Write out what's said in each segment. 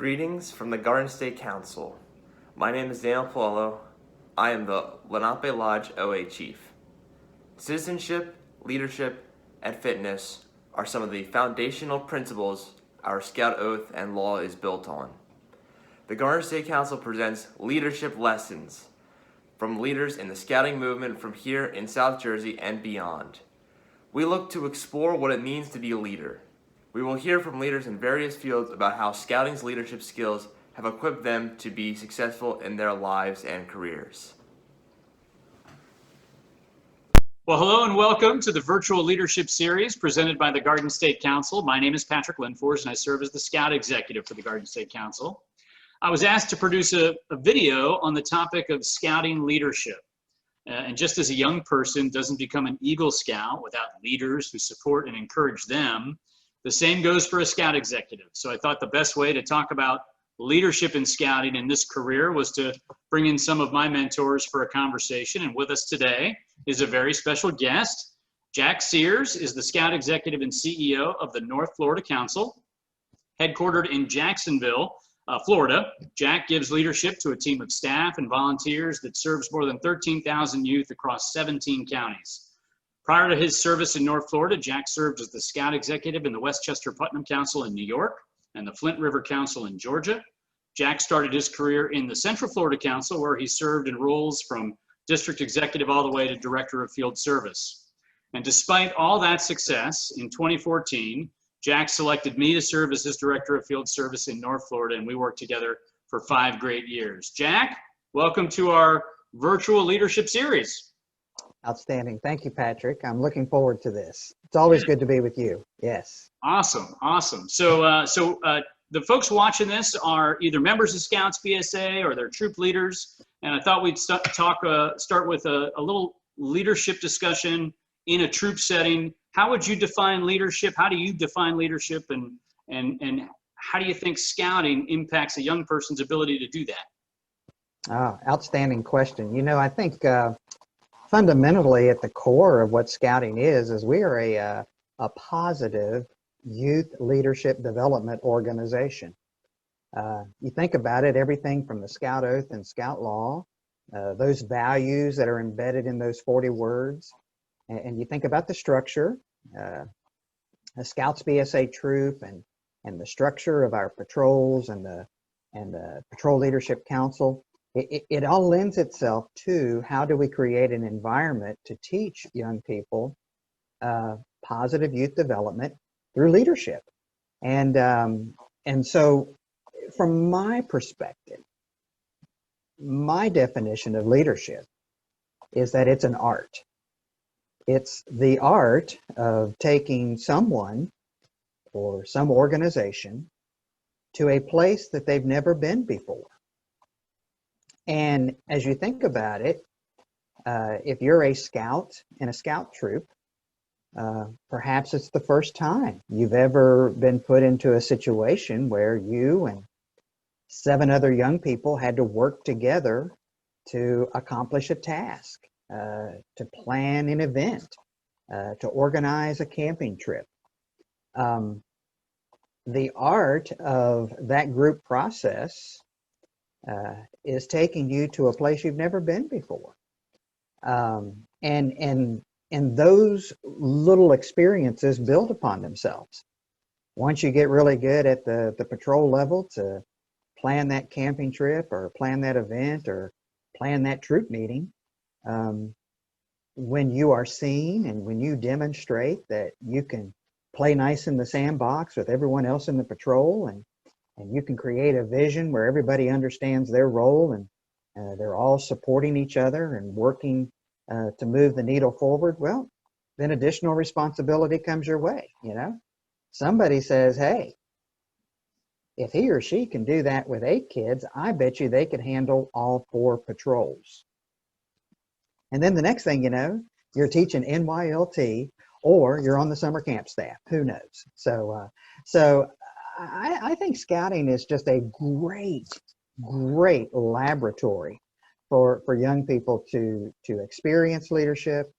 Greetings from the Garden State Council. My name is Daniel Palolo. I am the Lenape Lodge OA Chief. Citizenship, leadership, and fitness are some of the foundational principles our Scout Oath and law is built on. The Garden State Council presents leadership lessons from leaders in the scouting movement from here in South Jersey and beyond. We look to explore what it means to be a leader. We will hear from leaders in various fields about how scouting's leadership skills have equipped them to be successful in their lives and careers. Well, hello and welcome to the virtual leadership series presented by the Garden State Council. My name is Patrick Linfors and I serve as the Scout Executive for the Garden State Council. I was asked to produce a video on the topic of scouting leadership. And just as a young person doesn't become an Eagle Scout without leaders who support and encourage them, the same goes for a Scout Executive. So I thought the best way to talk about leadership in scouting in this career was to bring in some of my mentors for a conversation. And with us today is a very special guest. Jack Sears is the Scout Executive and CEO of the North Florida Council, headquartered in Jacksonville, Florida. Jack gives leadership to a team of staff and volunteers that serves more than 13,000 youth across 17 counties. Prior to his service in North Florida, Jack served as the Scout Executive in the Westchester-Putnam Council in New York and the Flint River Council in Georgia. Jack started his career in the Central Florida Council, where he served in roles from District Executive all the way to Director of Field Service. And despite all that success, in 2014, Jack selected me to serve as his Director of Field Service in North Florida, and we worked together for 5 great years. Jack, welcome to our virtual leadership series. Outstanding. Thank you, Patrick. I'm looking forward to this. It's always good to be with you. Yes. Awesome. Awesome. So the folks watching this are either members of Scouts BSA or they're troop leaders. And I thought we'd start with a little leadership discussion in a troop setting. How would you define leadership? How do you define leadership? And how do you think scouting impacts a young person's ability to do that? Outstanding question. You know, I think fundamentally at the core of what scouting is we are a positive youth leadership development organization. You think about it, everything from the Scout Oath and Scout Law, those values that are embedded in those 40 words, and you think about the structure, a Scouts BSA troop and the structure of our patrols and the Patrol Leadership Council. It all lends itself to how do we create an environment to teach young people positive youth development through leadership. And so from my perspective, my definition of leadership is that it's an art. It's the art of taking someone or some organization to a place that they've never been before. And as you think about it, if you're a scout in a scout troop, perhaps it's the first time you've ever been put into a situation where you and 7 other young people had to work together to accomplish a task, to plan an event, to organize a camping trip. The art of that group process is taking you to a place you've never been before. And those little experiences build upon themselves. Once you get really good at the patrol level to plan that camping trip or plan that event or plan that troop meeting, when you are seen and when you demonstrate that you can play nice in the sandbox with everyone else in the patrol and you can create a vision where everybody understands their role and they're all supporting each other and working to move the needle forward, well, then additional responsibility comes your way, you know? Somebody says, hey, if he or she can do that with 8 kids, I bet you they could handle all 4 patrols. And then the next thing you know, you're teaching NYLT or you're on the summer camp staff, who knows? So I think scouting is just a great laboratory for young people to experience leadership,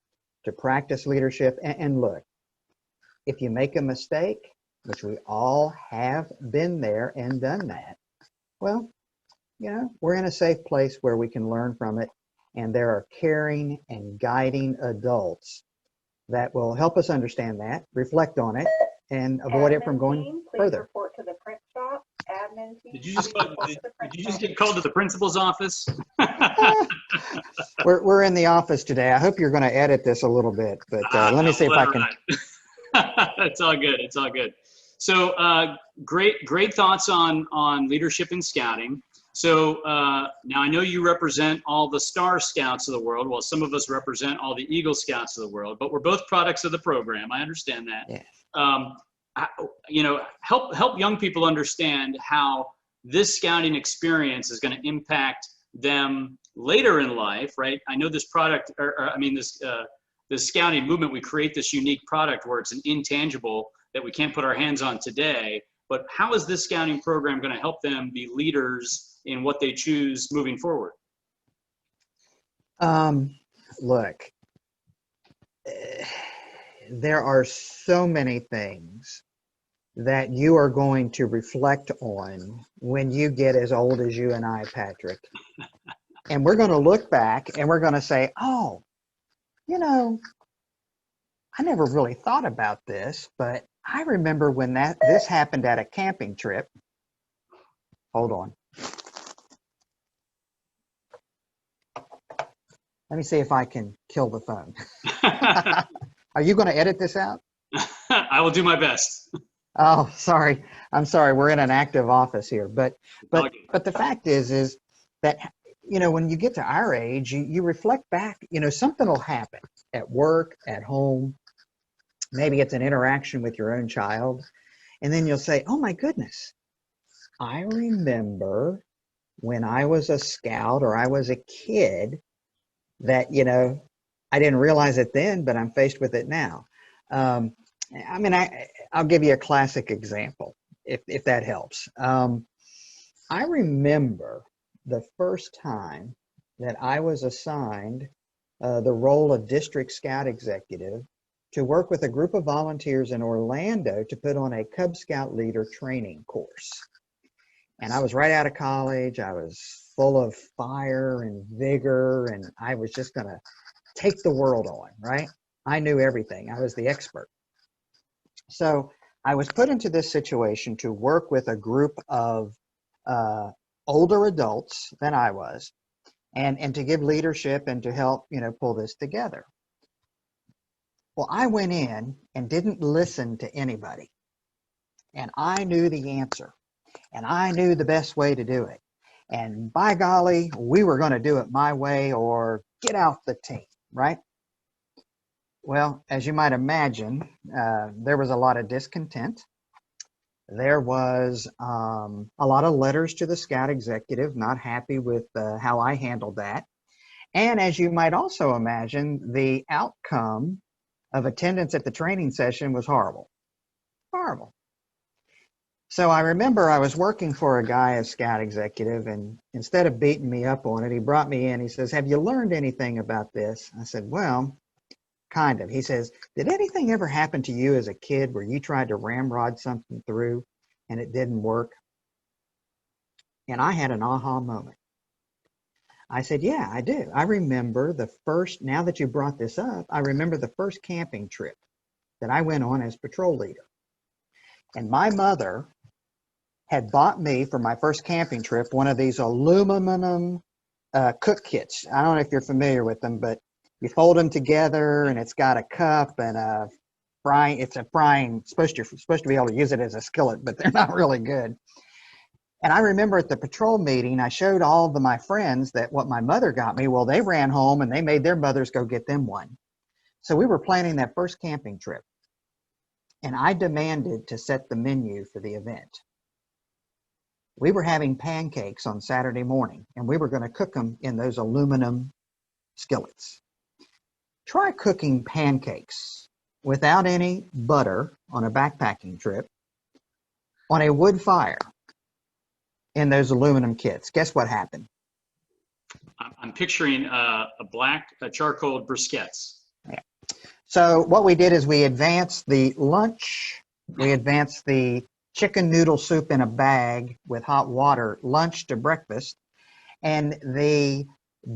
to practice leadership. And look, if you make a mistake, which we all have been there and done that, Well, we're in a safe place where we can learn from it, and there are caring and guiding adults that will help us understand that, reflect on it, and avoid it from going further. Report to the print shop. Admin team. Did you just get called to the principal's office? We're in the office today. I hope you're going to edit this a little bit, but let me see if I can. It's all good. It's all good. So great thoughts on leadership and scouting. So now I know you represent all the Star Scouts of the world, while some of us represent all the Eagle Scouts of the world, but we're both products of the program. I understand that. Yeah. Help young people understand how this scouting experience is going to impact them later in life, right? I know this product, this scouting movement, we create this unique product where it's an intangible that we can't put our hands on today, but how is this scouting program going to help them be leaders in what they choose moving forward? Look, there are so many things that you are going to reflect on when you get as old as you and I, Patrick. And we're going to look back and we're going to say, oh, I never really thought about this, but I remember when this happened at a camping trip. Hold on. Let me see if I can kill the phone. Are you going to edit this out? I will do my best. Oh, sorry. I'm sorry. We're in an active office here. But the fact is that, when you get to our age, you reflect back, something will happen at work, at home. Maybe it's an interaction with your own child. And then you'll say, oh my goodness, I remember when I was a scout or I was a kid that, I didn't realize it then, but I'm faced with it now. I'll give you a classic example, if that helps. I remember the first time that I was assigned the role of district scout executive to work with a group of volunteers in Orlando to put on a Cub Scout leader training course. And I was right out of college. I was full of fire and vigor, and I was just going to take the world on, right? I knew everything. I was the expert. So I was put into this situation to work with a group of older adults than I was, and to give leadership and to help, pull this together. Well, I went in and didn't listen to anybody. And I knew the answer. And I knew the best way to do it. And by golly, we were going to do it my way or get out the team, right? Well, as you might imagine, there was a lot of discontent. There was a lot of letters to the scout executive, not happy with how I handled that. And as you might also imagine, the outcome of attendance at the training session was horrible. Horrible. So I remember I was working for a guy as scout executive, and instead of beating me up on it, he brought me in. He says, have you learned anything about this? I said, well, kind of. He says, did anything ever happen to you as a kid where you tried to ramrod something through and it didn't work? And I had an aha moment. I said, yeah, I do. I remember now that you brought this up, I remember the first camping trip that I went on as patrol leader. And my mother had bought me for my first camping trip one of these aluminum cook kits. I don't know if you're familiar with them, but you fold them together and it's got a cup and a frying. It's a frying, supposed to be able to use it as a skillet, but they're not really good. And I remember at the patrol meeting, I showed all of my friends that what my mother got me. Well, they ran home and they made their mothers go get them one. So we were planning that first camping trip. And I demanded to set the menu for the event. We were having pancakes on Saturday morning, and we were going to cook them in those aluminum skillets. Try cooking pancakes without any butter on a backpacking trip on a wood fire in those aluminum kits. Guess what happened? I'm picturing a black charcoal briquettes. Yeah. So what we did is we advanced the lunch, we advanced the chicken noodle soup in a bag with hot water, lunch to breakfast, and the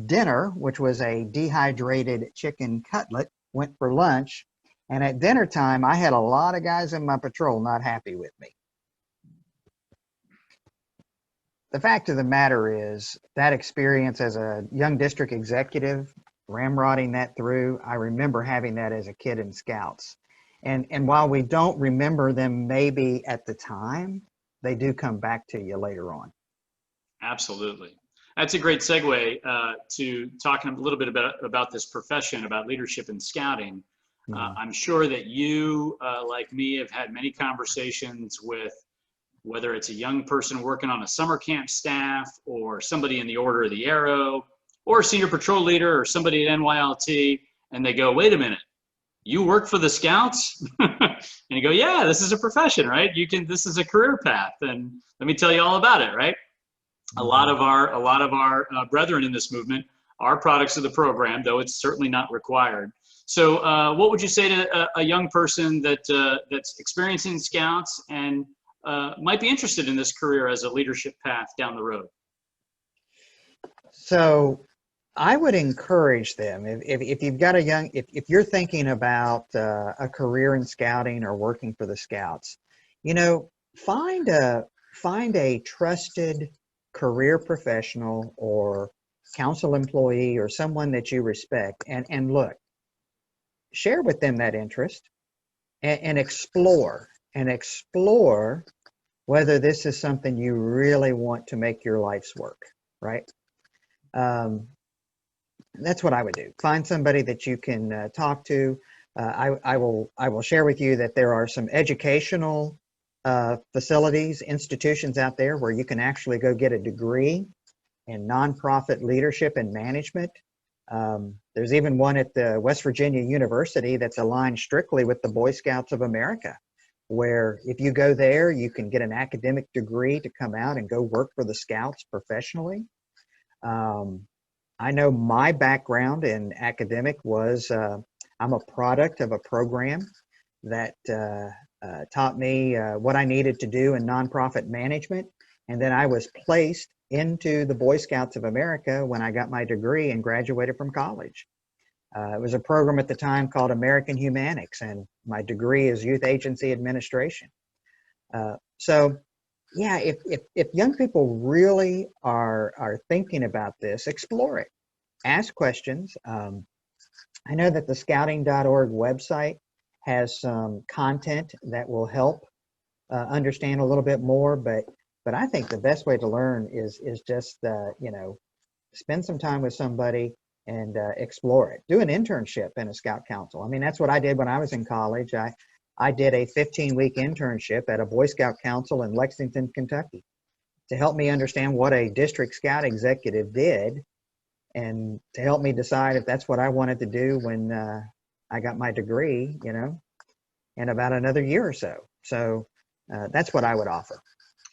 dinner, which was a dehydrated chicken cutlet, went for lunch. And at dinner time, I had a lot of guys in my patrol not happy with me. The fact of the matter is that experience as a young district executive, ramrodding that through, I remember having that as a kid in Scouts. And while we don't remember them maybe at the time, they do come back to you later on. Absolutely. That's a great segue to talking a little bit about this profession, about leadership and scouting. I'm sure that you, like me, have had many conversations with whether it's a young person working on a summer camp staff or somebody in the Order of the Arrow or a senior patrol leader or somebody at NYLT, and they go, wait a minute, you work for the Scouts? And you go, yeah, this is a profession, right? This is a career path. And let me tell you all about it, right? A lot of our brethren in this movement are products of the program, though it's certainly not required. So what would you say to a young person that's experiencing Scouts and might be interested in this career as a leadership path down the road? So I would encourage them, if you've got if you're thinking about a career in scouting or working for the Scouts, find a trusted career professional or council employee or someone that you respect, and look, share with them that interest and explore whether this is something you really want to make your life's work, right? That's what I would do. Find somebody that you can talk to. I will share with you that there are some educational facilities, institutions out there where you can actually go get a degree in nonprofit leadership and management. There's even one at the West Virginia University that's aligned strictly with the Boy Scouts of America, where if you go there, you can get an academic degree to come out and go work for the Scouts professionally. I know my background in academic was, I'm a product of a program that taught me what I needed to do in nonprofit management. And then I was placed into the Boy Scouts of America when I got my degree and graduated from college. It was a program at the time called American Humanics, and my degree is Youth Agency Administration. So yeah, if young people really are thinking about this, explore it, ask questions. I know that the scouting.org website has some content that will help understand a little bit more, but I think the best way to learn is just spend some time with somebody and explore it. Do an internship in a Scout Council. I mean, that's what I did when I was in college. I did a 15-week internship at a Boy Scout Council in Lexington, Kentucky, to help me understand what a district Scout executive did and to help me decide if that's what I wanted to do when I got my degree, in about another year or so. So that's what I would offer.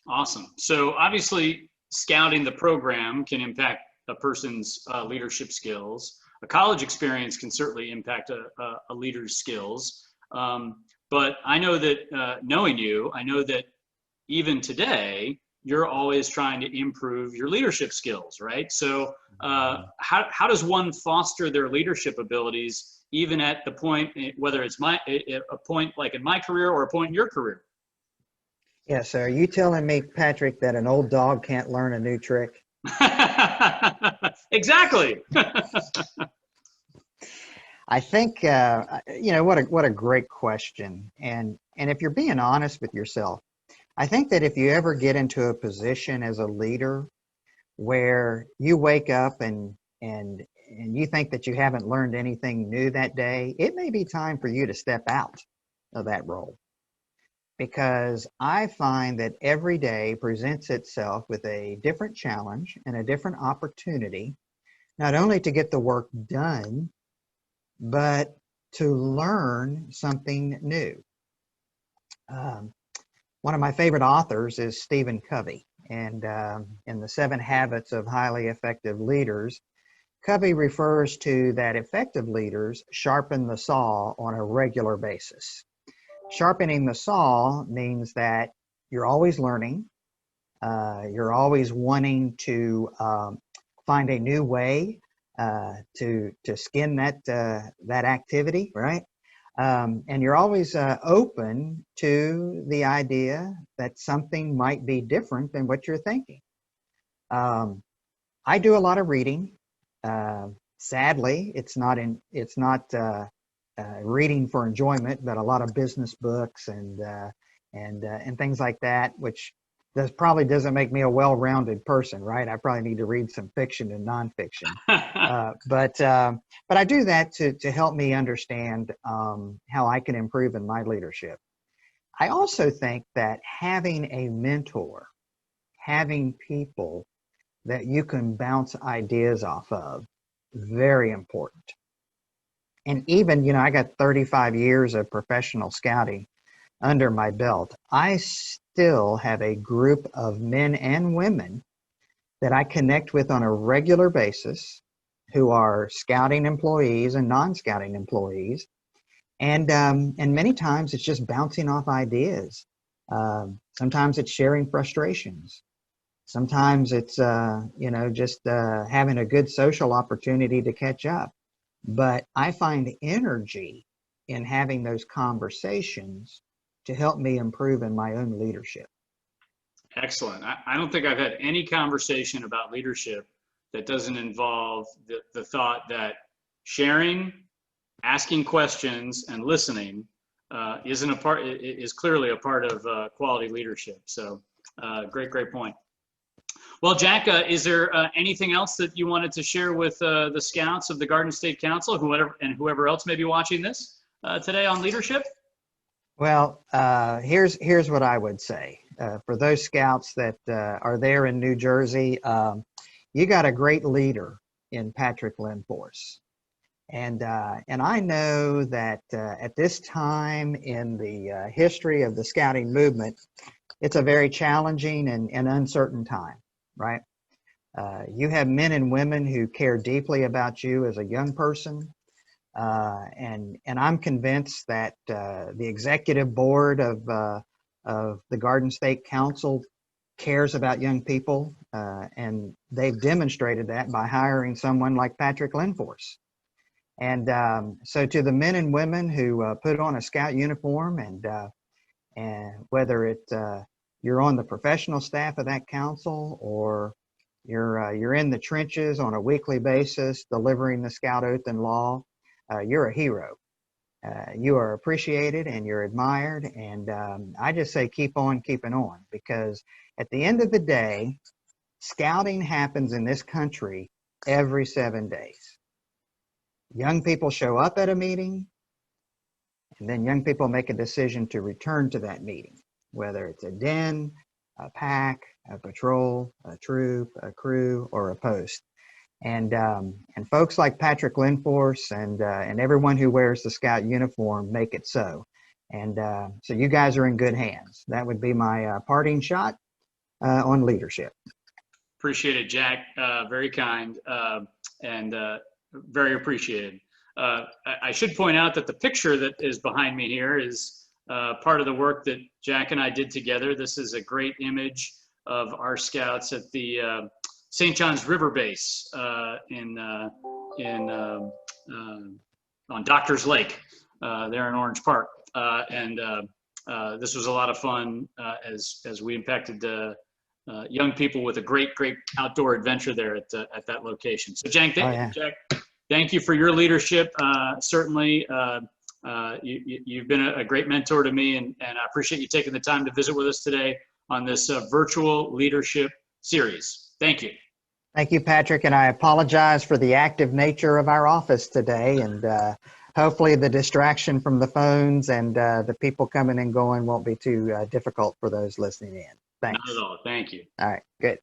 Awesome. So obviously, scouting the program can impact a person's leadership skills. A college experience can certainly impact a leader's skills. But I know that knowing you, I know that even today, you're always trying to improve your leadership skills, right? So how does one foster their leadership abilities, even at the point, whether it's a point like in my career or a point in your career? Yeah, so are you telling me, Patrick, that an old dog can't learn a new trick? Exactly. I think, what a great question. And if you're being honest with yourself, I think that if you ever get into a position as a leader where you wake up and you think that you haven't learned anything new that day, it may be time for you to step out of that role. Because I find that every day presents itself with a different challenge and a different opportunity, not only to get the work done, but to learn something new. One of my favorite authors is Stephen Covey, and in the 7 Habits of Highly Effective Leaders, Covey refers to that effective leaders sharpen the saw on a regular basis. Sharpening the saw means that you're always learning. You're always wanting to find a new way to skin that activity, right? And you're always open to the idea that something might be different than what you're thinking. I do a lot of reading. Sadly, it's not reading for enjoyment, but a lot of business books and things like that, which probably doesn't make me a well-rounded person, right? I probably need to read some fiction and nonfiction. But I do that to help me understand how I can improve in my leadership. I also think that having a mentor, having people that you can bounce ideas off of, very important. And even, I got 35 years of professional scouting under my belt. I still have a group of men and women that I connect with on a regular basis who are scouting employees and non-scouting employees. And many times it's just bouncing off ideas. Sometimes it's sharing frustrations. Sometimes it's, just having a good social opportunity to catch up. But I find energy in having those conversations to help me improve in my own leadership. Excellent. I don't think I've had any conversation about leadership that doesn't involve the thought that sharing, asking questions, and listening is clearly a part of quality leadership. So great point. Well, Jack, is there anything else that you wanted to share with the Scouts of the Garden State Council, whoever else may be watching this today on leadership? Well, here's what I would say. For those Scouts that are there in New Jersey, you got a great leader in Patrick Linfors. And I know that at this time in the history of the scouting movement, it's a very challenging and uncertain time, right? You have men and women who care deeply about you as a young person. And I'm convinced that the executive board of the Garden State Council cares about young people, and they've demonstrated that by hiring someone like Patrick Linfors. And so to the men and women who put on a scout uniform, and whether you're on the professional staff of that council or you're in the trenches on a weekly basis delivering the Scout Oath and Law, you're a hero. You are appreciated and you're admired. And I just say keep on keeping on, because at the end of the day, scouting happens in this country every 7 days. Young people show up at a meeting, and then young people make a decision to return to that meeting, whether it's a den, a pack, a patrol, a troop, a crew, or a post. And folks like Patrick Linfors and everyone who wears the Scout uniform make it so. And so you guys are in good hands. That would be my parting shot on leadership. Appreciate it, Jack. Very kind and very appreciated. I should point out that the picture that is behind me here is part of the work that Jack and I did together. This is a great image of our Scouts at the St. John's River Base on Doctors Lake there in Orange Park. And this was a lot of fun as we impacted young people with a great outdoor adventure there at that location. So Jack, Jack, thank you for your leadership. Certainly, you've been a great mentor to me, and I appreciate you taking the time to visit with us today on this virtual leadership series. Thank you. Thank you, Patrick, and I apologize for the active nature of our office today, and hopefully the distraction from the phones and the people coming and going won't be too difficult for those listening in. Thanks. Not at all. Thank you. All right, good.